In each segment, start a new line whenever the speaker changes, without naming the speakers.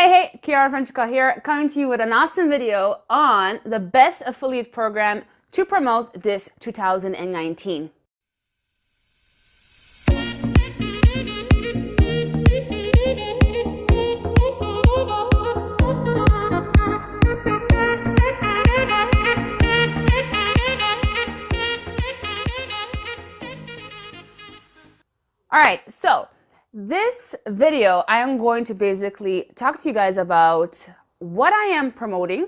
Hey, Chiara, Francica here, coming to you with an awesome video on the best affiliate program to promote this 2019. All right, so this video, I am going to basically talk to you guys about what I am promoting,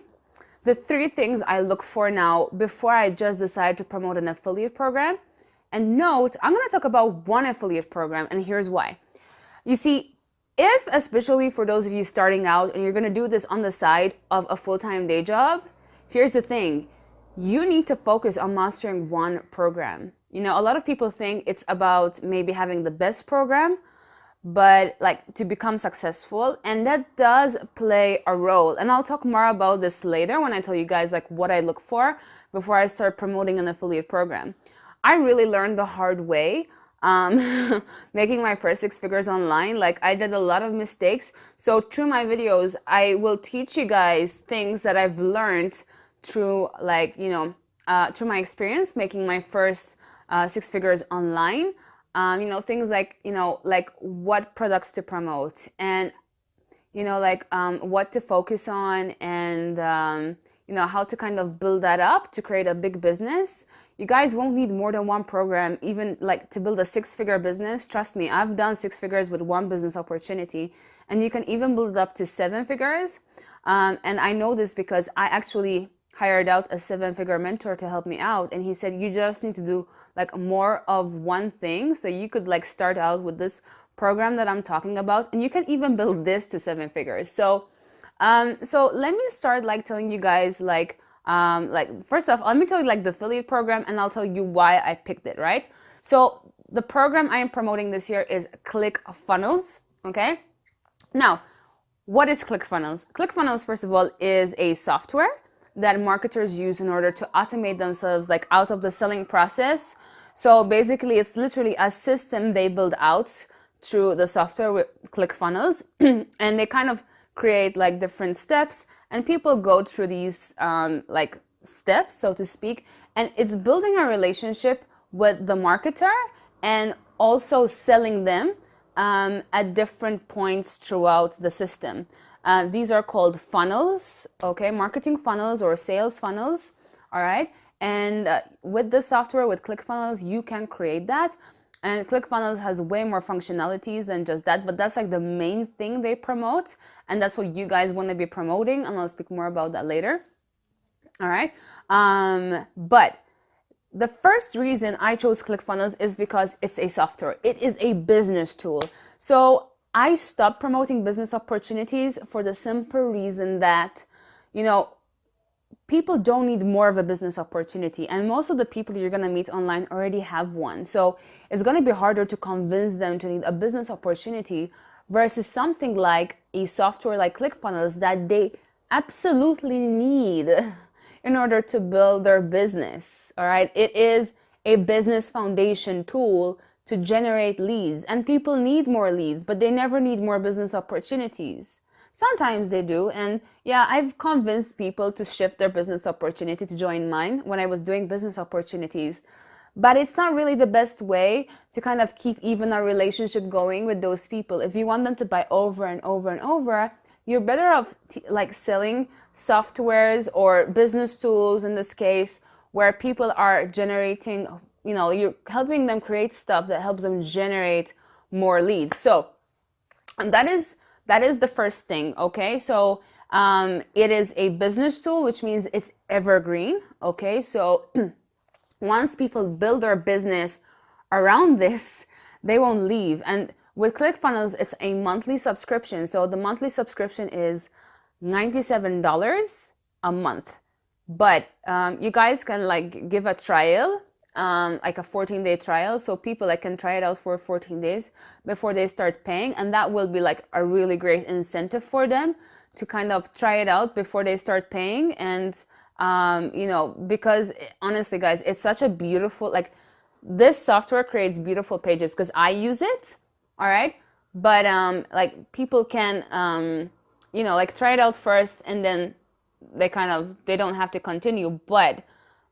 the 3 things I look for now before I just decide to promote an affiliate program. And note, I'm going to talk about one affiliate program, and here's why. You see, especially for those of you starting out and you're going to do this on the side of a full-time day job, here's the thing. You need to focus on mastering one program. You know, a lot of people think it's about maybe having the best program, but like to become successful, and that does play a role. And I'll talk more about this later when I tell you guys like what I look for before I start promoting an affiliate program. I really learned the hard way making my first 6 figures online. Like, I did a lot of mistakes. So through my videos, I will teach you guys things that I've learned through through my experience making my first 6 figures online. Things like, what products to promote, and, what to focus on, and, how to kind of build that up to create a big business. You guys won't need more than one program, even like to build a 6-figure business. Trust me, I've done 6 figures with one business opportunity, and you can even build it up to 7 figures. And I know this because I actually hired out a 7-figure mentor to help me out, and he said you just need to do like more of one thing. So you could like start out with this program that I'm talking about, and you can even build this to 7 figures. So let me start like telling you guys first off, let me tell you like the affiliate program, and I'll tell you why I picked it, right? So the program I am promoting this year is Clickfunnels. Okay, now what is Clickfunnels? Clickfunnels, first of all, is a software that marketers use in order to automate themselves like out of the selling process. So basically it's literally a system they build out through the software with Clickfunnels and they kind of create like different steps, and people go through these steps, so to speak, and it's building a relationship with the marketer and also selling them at different points throughout the system. These are called funnels, okay, marketing funnels or sales funnels, all right? And with the software, with Clickfunnels, you can create that. And Clickfunnels has way more functionalities than just that, but that's like the main thing they promote, and that's what you guys want to be promoting, and I'll speak more about that later, all right? But the first reason I chose Clickfunnels is because it's a software. It is a business tool. So I stopped promoting business opportunities for the simple reason that, people don't need more of a business opportunity, and most of the people you're going to meet online already have one. So it's going to be harder to convince them to need a business opportunity versus something like a software like Clickfunnels that they absolutely need in order to build their business. All right, it is a business foundation tool to generate leads, and people need more leads, but they never need more business opportunities. Sometimes they do, and yeah, I've convinced people to shift their business opportunity to join mine when I was doing business opportunities, but it's not really the best way to kind of keep even a relationship going with those people. If you want them to buy over and over and over, you're better off selling softwares or business tools in this case, where people are generating, you're helping them create stuff that helps them generate more leads. So that is the first thing, okay? So it is a business tool, which means it's evergreen, okay? So once people build their business around this, they won't leave. And with Clickfunnels, it's a monthly subscription. So the monthly subscription is $97 a month. But you guys can like give a trial, like a 14-day trial, so people can try it out for 14 days before they start paying, and that will be like a really great incentive for them to kind of try it out before they start paying. And because honestly guys, it's such a beautiful, this software creates beautiful pages because I use it, all right? But people can you know, like try it out first and then they don't have to continue. But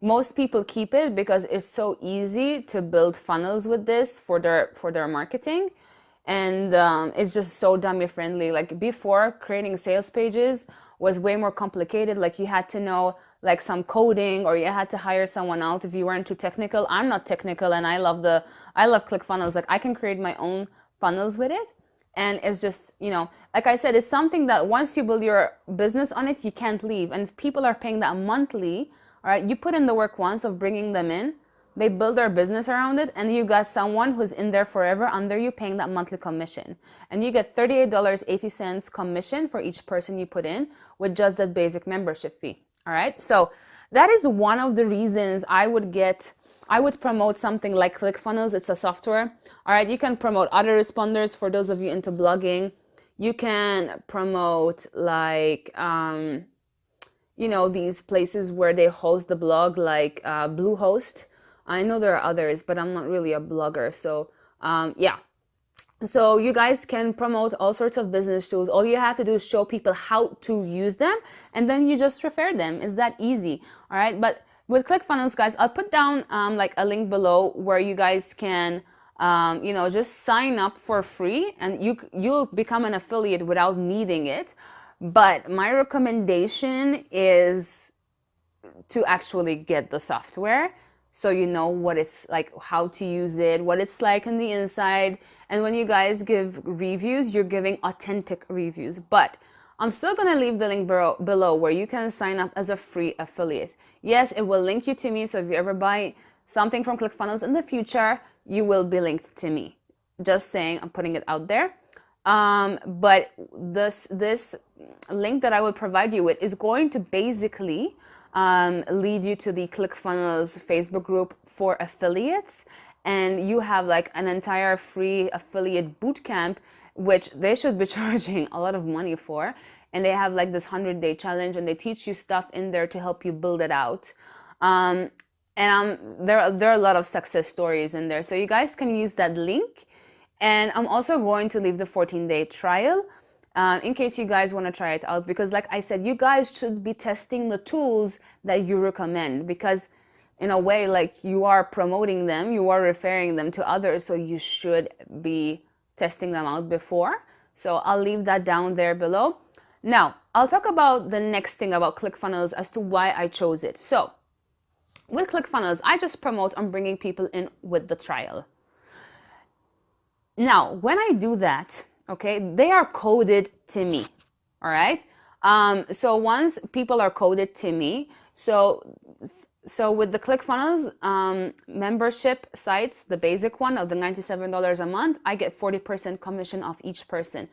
most people keep it because it's so easy to build funnels with this for their marketing. And it's just so dummy friendly. Like before, creating sales pages was way more complicated. Like you had to know like some coding, or you had to hire someone out if you weren't too technical. I'm not technical, and I love ClickFunnels. Like I can create my own funnels with it. And it's just, you know, like I said, it's something that once you build your business on it, you can't leave. And if people are paying that monthly, all right, you put in the work once of bringing them in, they build their business around it, and you got someone who's in there forever under you paying that monthly commission. And you get $38.80 commission for each person you put in with just that basic membership fee. All right. So that is one of the reasons I would promote something like ClickFunnels. It's a software. All right. You can promote autoresponders for those of you into blogging. You can promote like, you know, these places where they host the blog, like Bluehost. I know there are others, but I'm not really a blogger. So yeah. So you guys can promote all sorts of business tools. All you have to do is show people how to use them, and then you just refer them. It's that easy. All right. But with ClickFunnels, guys, I'll put down like a link below where you guys can, you know, just sign up for free, and you'll become an affiliate without needing it. But my recommendation is to actually get the software, so you know what it's like, how to use it, what it's like on the inside. And when you guys give reviews, you're giving authentic reviews. But I'm still going to leave the link below where you can sign up as a free affiliate. Yes, it will link you to me. So if you ever buy something from ClickFunnels in the future, you will be linked to me. Just saying, I'm putting it out there. But this link that I will provide you with is going to basically lead you to the ClickFunnels Facebook group for affiliates. And you have like an entire free affiliate bootcamp, which they should be charging a lot of money for. And they have like this 100-day challenge, and they teach you stuff in there to help you build it out. And there are a lot of success stories in there. So you guys can use that link. And I'm also going to leave the 14-day trial in case you guys want to try it out. Because like I said, you guys should be testing the tools that you recommend, because in a way, like you are promoting them, you are referring them to others. So you should be testing them out before. So I'll leave that down there below. Now, I'll talk about the next thing about ClickFunnels as to why I chose it. So with ClickFunnels, I just promote on bringing people in with the trial. Now, when I do that, okay, they are coded to me, all right? So once people are coded to me, so with the ClickFunnels membership sites, the basic one of the $97 a month, I get 40% commission off each person.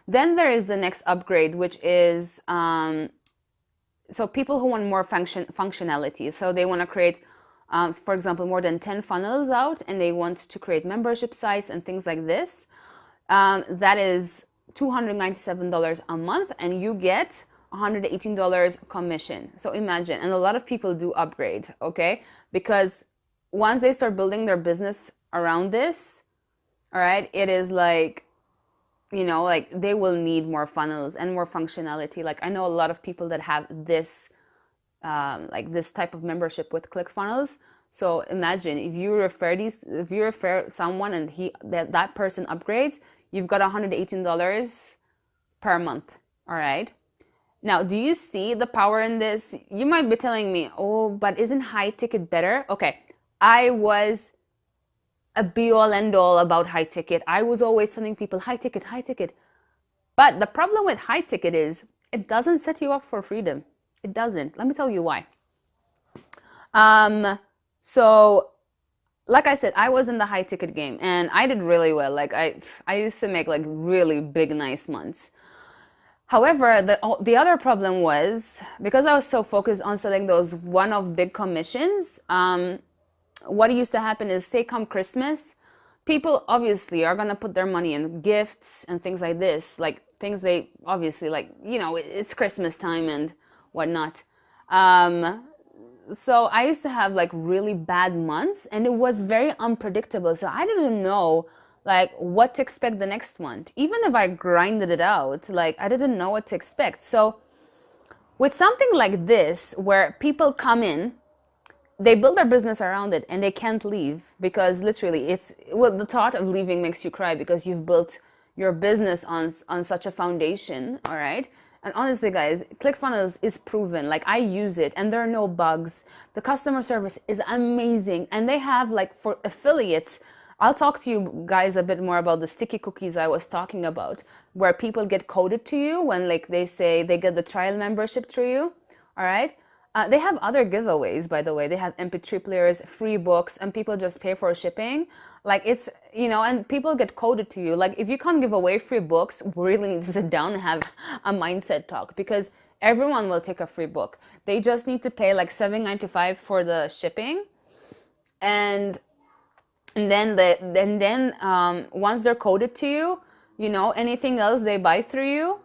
Then there is the next upgrade, which is, so people who want more functionality. So they want to create, for example, more than 10 funnels out, and they want to create membership sites and things like this. That is $297 a month, and you get $118 commission. So imagine, and a lot of people do upgrade, okay? Because once they start building their business around this, all right, it is like, you know, like they will need more funnels and more functionality. Like I know a lot of people that have this, like this type of membership with ClickFunnels. So imagine if you refer someone and that person upgrades, you've got $118 per month. All right. Now, do you see the power in this? You might be telling me, oh, but isn't high ticket better? Okay, I was a be-all end-all about high ticket. I was always telling people high ticket, high ticket. But the problem with high ticket is it doesn't set you up for freedom. It doesn't. Let me tell you why. So like I said, I was in the high ticket game and I did really well. Like I used to make like really big, nice months. However, the other problem was because I was so focused on selling those one-off big commissions, what used to happen is, say come Christmas, people obviously are going to put their money in gifts and things like this, like things they obviously like, you know, it's Christmas time and whatnot. So I used to have like really bad months and it was very unpredictable. So I didn't know like what to expect the next month. Even if I grinded it out, like I didn't know what to expect. So with something like this, where people come in, they build their business around it and they can't leave, because literally it's, well, the thought of leaving makes you cry because you've built your business on such a foundation. All right. And honestly, guys, ClickFunnels is proven. Like, I use it and there are no bugs. The customer service is amazing. And they have, like, for affiliates, I'll talk to you guys a bit more about the sticky cookies I was talking about, where people get coded to you when, like, they say they get the trial membership through you. All right. They have other giveaways, by the way. They have MP3 players, free books, and people just pay for shipping. Like, it's, you know, and people get coded to you. Like, if you can't give away free books, we really need to sit down and have a mindset talk, because everyone will take a free book. They just need to pay like $7.95 for the shipping. And then once they're coded to you, you know, anything else they buy through you,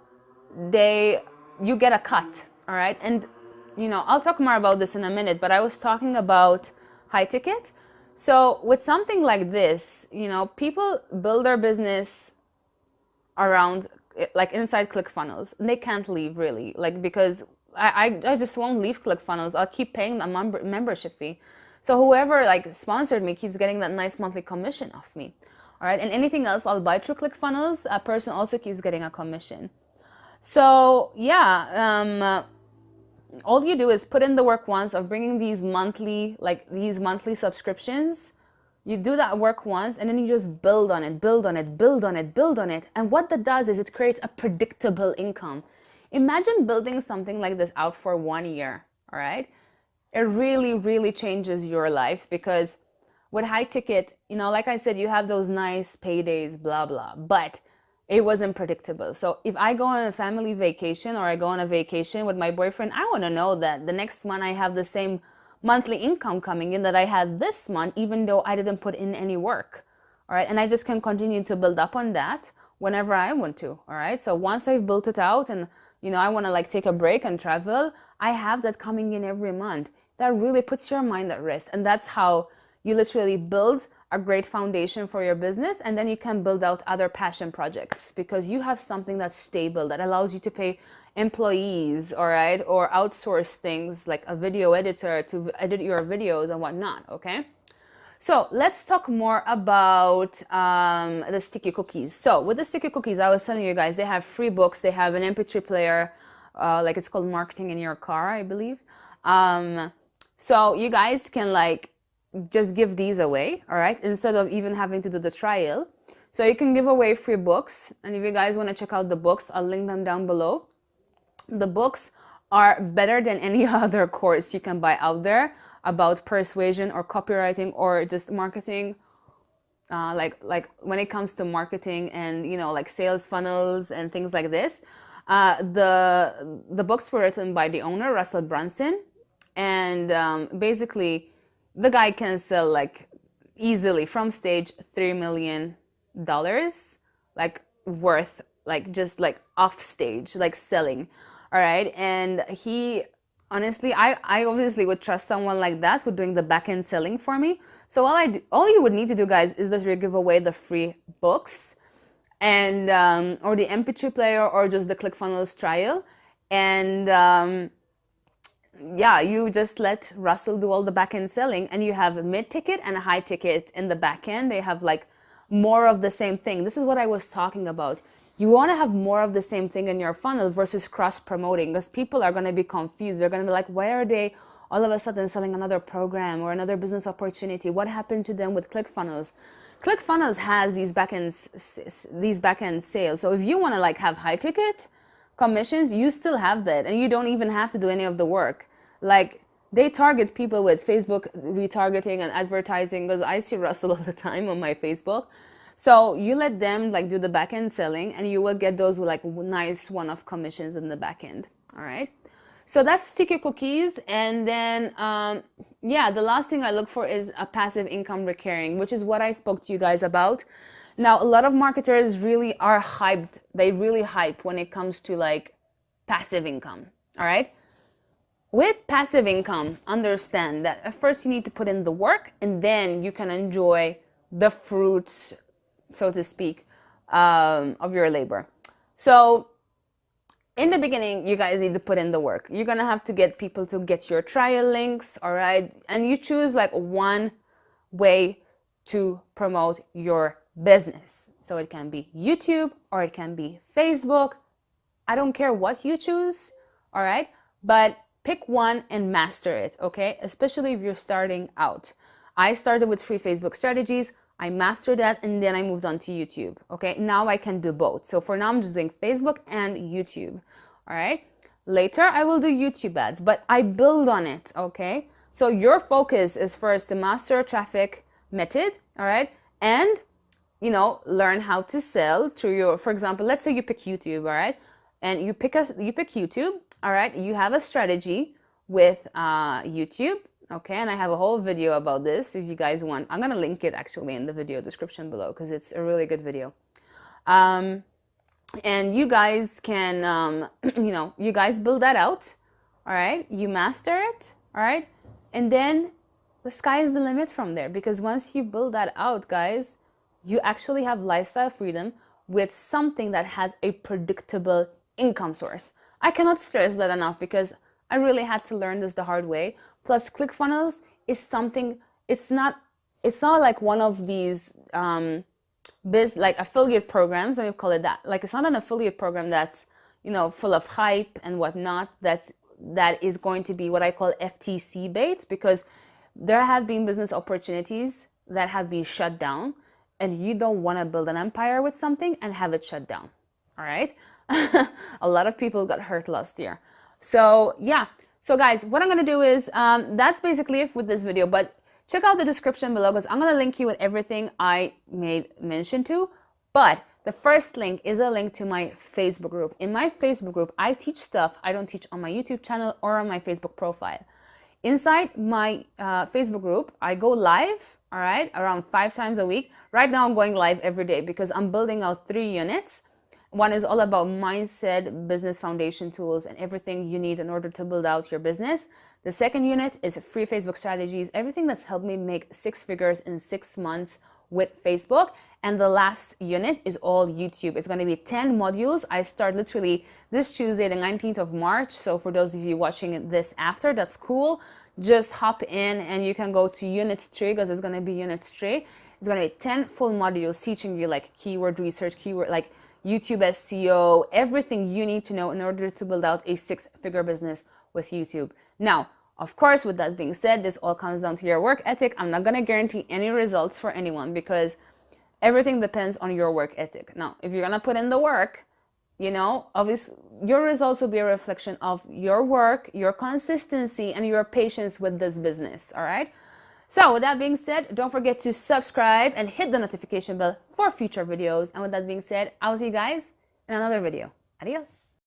you get a cut. All right. And you know, I'll talk more about this in a minute, but I was talking about high ticket. So with something like this, you know, people build their business around, like, inside ClickFunnels, and they can't leave, really, like, because I just won't leave ClickFunnels. I'll keep paying the membership fee. So whoever, like, sponsored me keeps getting that nice monthly commission off me. All right. And anything else I'll buy through ClickFunnels, a person also keeps getting a commission. So yeah, all you do is put in the work once of bringing these monthly subscriptions. You do that work once, and then you just build on it, build on it, build on it, build on it. And what that does is it creates a predictable income. Imagine building something like this out for 1 year, all right? It really, really changes your life, because with high ticket, you know, like I said, you have those nice paydays, blah, blah, but it wasn't predictable. So if I go on a family vacation, or I go on a vacation with my boyfriend, I want to know that the next month I have the same monthly income coming in that I had this month, even though I didn't put in any work. All right. And I just can continue to build up on that whenever I want to. All right. So once I've built it out and, you know, I want to, like, take a break and travel, I have that coming in every month. That really puts your mind at rest. And that's how you literally build a great foundation for your business, and then you can build out other passion projects, because you have something that's stable, that allows you to pay employees, all right, or outsource things like a video editor to edit your videos and whatnot. Okay, so let's talk more about the sticky cookies. So with the sticky cookies, I was telling you guys, they have free books, they have an MP3 player, like, it's called Marketing in Your Car, I believe. So you guys can, like, just give these away, all right, instead of even having to do the trial. So you can give away free books, and if you guys want to check out the books, I'll link them down below. The books are better than any other course you can buy out there about persuasion or copywriting or just marketing, like when it comes to marketing and, you know, like sales funnels and things like this. The books were written by the owner, Russell Brunson, and basically the guy can sell, like, easily from stage $3 million, like, worth, like, just like off stage, like, selling. All right. And he, honestly, I obviously would trust someone like that with doing the back end selling for me. So all you would need to do, guys, is that you give away the free books and or the MP3 player, or just the ClickFunnels trial. And yeah, you just let Russell do all the back-end selling, and you have a mid-ticket and a high ticket in the back end. They have, like, more of the same thing. This is what I was talking about. You want to have more of the same thing in your funnel versus cross-promoting, because people are going to be confused. They're going to be like, why are they all of a sudden selling another program or another business opportunity? What happened to them with ClickFunnels? ClickFunnels has these back-end sales. So if you want to, like, have high-ticket commissions, you still have that, and you don't even have to do any of the work. Like, they target people with Facebook retargeting and advertising, because I see Russell all the time on my Facebook. So you let them, like, do the back end selling, and you will get those, like, nice one-off commissions in the back end. All right. So that's sticky cookies. And then, yeah, the last thing I look for is a passive income recurring, which is what I spoke to you guys about. Now, a lot of marketers really are hyped. They really hype when it comes to, like, passive income. All right. With passive income, understand that at first you need to put in the work, and then you can enjoy the fruits so to speak, of your labor. So in the beginning, you guys need to put in the work. You're gonna have to get people to get your trial links, all right? And you choose like one way to promote your business. So it can be YouTube or it can be Facebook. I don't care what you choose, all right? But pick one and master it, okay? Especially if you're starting out. I started with free Facebook strategies. I mastered that, and then I moved on to YouTube, okay? Now I can do both. So for now, I'm just doing Facebook and YouTube, all right? Later, I will do YouTube ads, but I build on it, okay? So your focus is first to master traffic method, all right? And, you know, learn how to sell through your, for example, let's say you pick YouTube, all right? And you pick YouTube, all right? You have a strategy with YouTube. Okay, and I have a whole video about this if you guys want. I'm gonna link it actually in the video description below because it's a really good video. And you guys can, you know, you guys build that out, all right? You master it, all right? And then the sky is the limit from there, because once you build that out, guys, you actually have lifestyle freedom with something that has a predictable income source. I cannot stress that enough because I really had to learn this the hard way. Plus, ClickFunnels is something, it's not like one of these like affiliate programs, let me call it that. Like, it's not an affiliate program that's, you know, full of hype and whatnot, that is going to be what I call FTC bait, because there have been business opportunities that have been shut down, and you don't want to build an empire with something and have it shut down, all right? A lot of people got hurt last year. So yeah, so guys, what I'm gonna do is, that's basically it with this video, but check out the description below because I'm gonna link you with everything I made mention to. But the first link is a link to my Facebook group. In my Facebook group, I teach stuff I don't teach on my YouTube channel or on my Facebook profile. Inside my Facebook group, I go live, all right, around 5 times a week. Right now I'm going live every day because I'm building out 3 units. One is all about mindset, business foundation tools, and everything you need in order to build out your business. The second unit is free Facebook strategies, everything that's helped me make 6 figures in 6 months with Facebook. And the last unit is all YouTube. It's going to be 10 modules. I start literally this Tuesday, the 19th of March. So for those of you watching this after, that's cool. Just hop in and you can go to unit 3 because it's going to be unit 3. It's going to be 10 full modules teaching you like keyword research, like YouTube SEO, everything you need to know in order to build out a 6-figure business with YouTube. Now, of course, with that being said, this all comes down to your work ethic. I'm not going to guarantee any results for anyone because everything depends on your work ethic. Now, if you're going to put in the work, you know, obviously your results will be a reflection of your work, your consistency, and your patience with this business, all right? So with that being said, don't forget to subscribe and hit the notification bell for future videos. And with that being said, I'll see you guys in another video. Adios.